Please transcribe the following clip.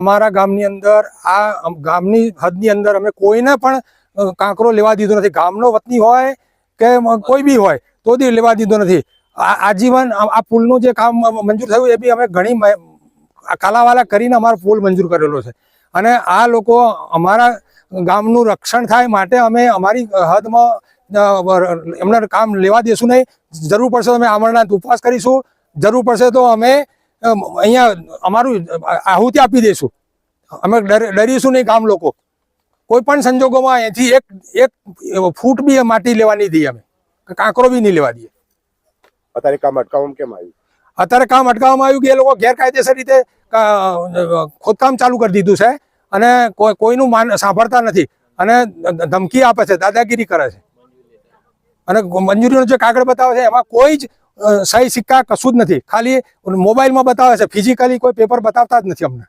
અમારા ગામની અંદર આ ગામની હદની અંદર અમે કોઈને પણ કાંકરો લેવા દીધો નથી. ગામનો વતની હોય કે કોઈ બી હોય તો બી લેવા દીધો નથી. આજીવન આ પુલનું જે કામ મંજૂર થયું એ બી અમે ઘણી કાલાવાલા કરીને અમારો પુલ મંજૂર કરેલો છે. અને આ લોકો અમારા ગામનું રક્ષણ થાય માટે અમે અમારી હદમાં એમને કામ લેવા દેશું નહીં. જરૂર પડશે તો અમે આમરણાંત ઉપવાસ કરીશું. જરૂર પડશે તો અમે અહીંયા અમારું આહુતિ આપી દઈશું. અમે ડરીશું નહીં. ગામ લોકો કોઈ પણ સંજોગોમાં અહીંથી એક ફૂટ બી માટી લેવા નહીં દઈએ. અમે કાંકરો બી નહીં લેવા દઈએ. અત્યારે કામ અટકાવવામાં કેમ આવ્યું? અત્યારે કામ અટકાવવામાં આવ્યું કે એ લોકો ગેરકાયદેસર રીતે ખોદકામ ચાલુ કરી દીધું છે અને કોઈનું સાંભળતા નથી અને ધમકી આપે છે, દાદાગીરી કરે છે. અને મંજૂરીનો જે કાગળ બતાવે છે એમાં કોઈ જ સહી સિક્કા કશું જ નથી. ખાલી મોબાઈલમાં બતાવે છે, ફિઝિકલી કોઈ પેપર બતાવતા જ નથી અમને.